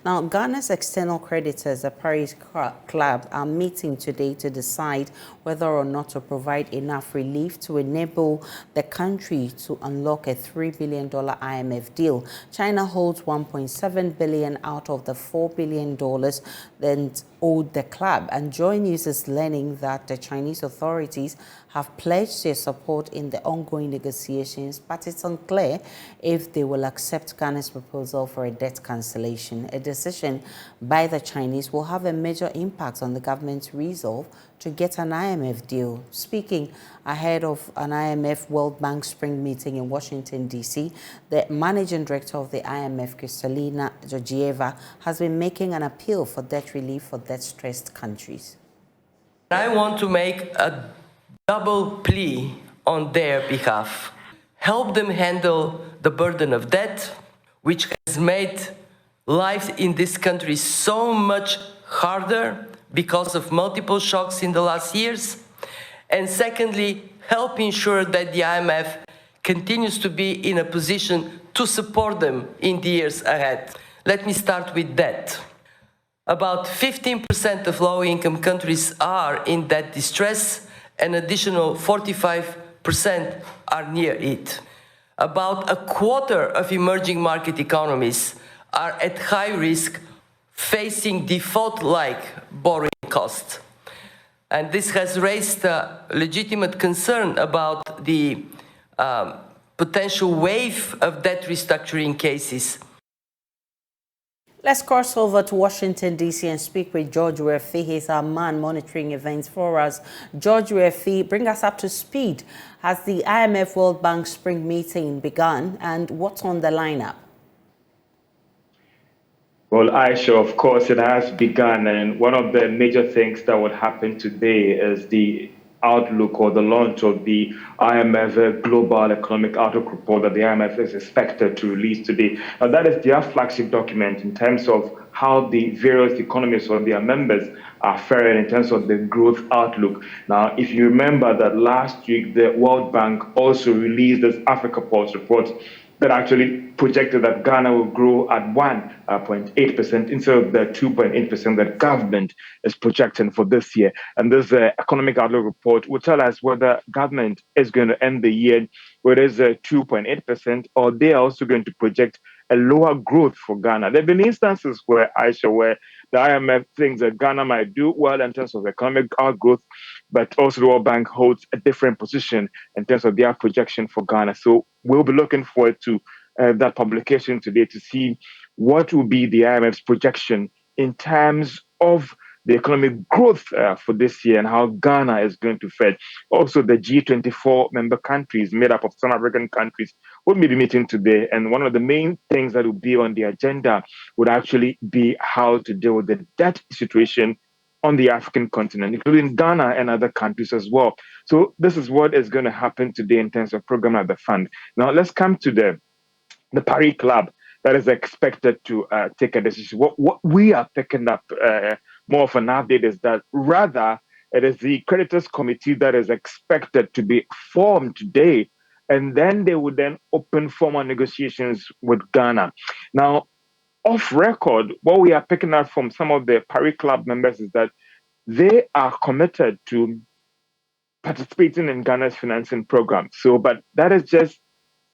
Now, Ghana's external creditors, the Paris Club, are meeting today to decide whether or not to provide enough relief to enable the country to unlock a $3 billion IMF deal. China holds $1.7 billion out of the $4 billion that owed the club. And JoyNews is learning that the Chinese authorities have pledged their support in the ongoing negotiations, but it's unclear if they will accept Ghana's proposal for a debt cancellation. A decision by the Chinese will have a major impact on the government's resolve to get an IMF deal. Speaking ahead of an IMF World Bank spring meeting in Washington, D.C., the managing director of the IMF, Kristalina Georgieva, has been making an appeal for debt relief for debt-stressed countries. I want to make a double plea on their behalf. Help them handle the burden of debt, which has made life in this country so much harder because of multiple shocks in the last years. And secondly, help ensure that the IMF continues to be in a position to support them in the years ahead. Let me start with debt. About 15% of low-income countries are in debt distress, an additional 45% are near it. About a quarter of emerging market economies are at high risk, facing default-like borrowing costs. And this has raised a legitimate concern about the potential wave of debt restructuring cases. Let's cross over to Washington, D.C. and speak with George Werefi. He's our man monitoring events for us. George Werefi, bring us up to speed. Has the IMF World Bank spring meeting begun, and what's on the lineup? Well, Aisha, of course, it has begun. And one of the major things that would happen today is the outlook or the launch of the IMF Global Economic Outlook Report that the IMF is expected to release today. Now, that is their flagship document in terms of how the various economies or their members are faring in terms of the growth outlook. Now, if you remember that last week, the World Bank also released this Africa Pulse report that actually projected that Ghana will grow at 1.8% instead of the 2.8% that government is projecting for this year. And this economic outlook report will tell us whether government is going to end the year with a 2.8%, or they are also going to project a lower growth for Ghana. There have been instances where the IMF thinks that Ghana might do well in terms of economic outgrowth, but also the World Bank holds a different position in terms of their projection for Ghana. So we'll be looking forward to that publication today to see what will be the IMF's projection in terms of the economic growth for this year and how Ghana is going to fare. Also, the G24 member countries made up of South African countries will be meeting today. And one of the main things that will be on the agenda would actually be how to deal with the debt situation on the African continent, including Ghana and other countries as well. So this is what is going to happen today in terms of program at the fund. Now, let's come to the Paris Club that is expected to take a decision. What we are picking up more of an update is that rather it is the creditors committee that is expected to be formed today, and then they would then open formal negotiations with Ghana. Now, off record, what we are picking up from some of the Paris Club members is that they are committed to participating in Ghana's financing program. So, but that is just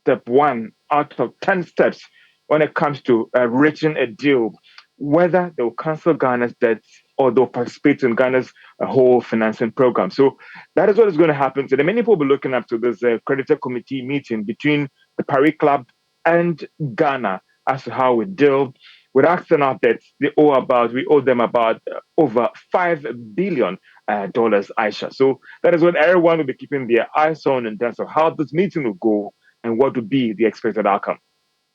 step one out of 10 steps when it comes to reaching a deal, whether they'll cancel Ghana's debts or they'll participate in Ghana's whole financing program. So that is what is going to happen today. Many people will be looking up to this creditor committee meeting between the Paris Club and Ghana as to how we deal with external debts. We owe them about over $5 billion, Aisha. So that is what everyone will be keeping their eyes on in terms of how this meeting will go and what would be the expected outcome.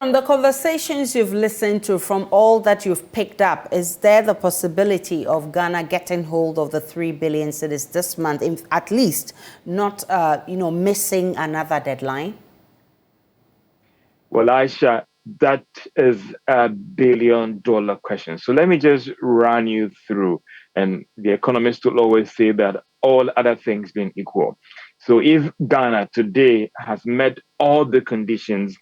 From the conversations you've listened to, from all that you've picked up, is there the possibility of Ghana getting hold of the $3 billion cedis this month, if at least not, missing another deadline? Well, Aisha, that is a billion-dollar question. So let me just run you through. And the economists will always say that all other things being equal. So if Ghana today has met all the conditions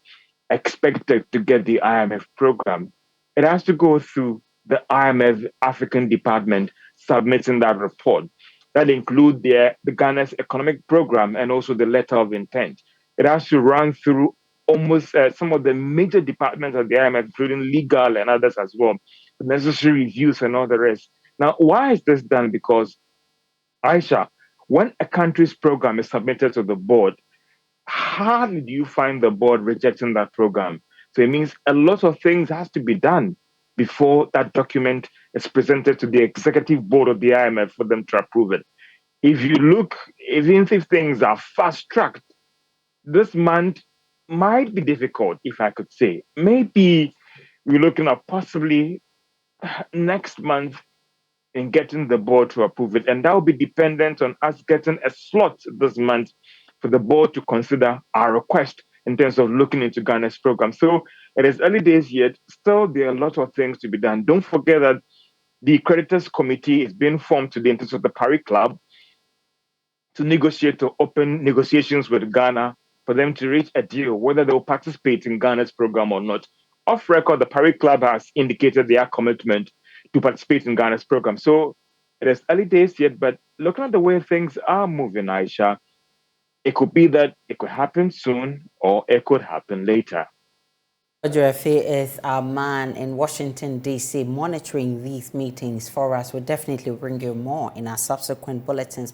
expected to get the IMF program, it has to go through the IMF African department submitting that report. That include the Ghana's economic program and also the letter of intent. It has to run through almost some of the major departments of the IMF, including legal and others as well, the necessary reviews and all the rest. Now, why is this done? Because, Aisha, when a country's program is submitted to the board, how do you find the board rejecting that program? So it means a lot of things has to be done before that document is presented to the executive board of the IMF for them to approve it. If you look, even if things are fast tracked, this month might be difficult, if I could say. Maybe we're looking at possibly next month in getting the board to approve it. And that will be dependent on us getting a slot this month for the board to consider our request in terms of looking into Ghana's program. So it is early days yet. Still, there are a lot of things to be done. Don't forget that the creditors committee is being formed today in terms of the Paris Club to negotiate to open negotiations with Ghana for them to reach a deal, whether they will participate in Ghana's program or not. Off record, the Paris Club has indicated their commitment to participate in Ghana's program. So it is early days yet, but looking at the way things are moving, Aisha, it could be that it could happen soon or it could happen later. Ojuefe is our man in Washington, D.C., monitoring these meetings for us. We'll definitely bring you more in our subsequent bulletins.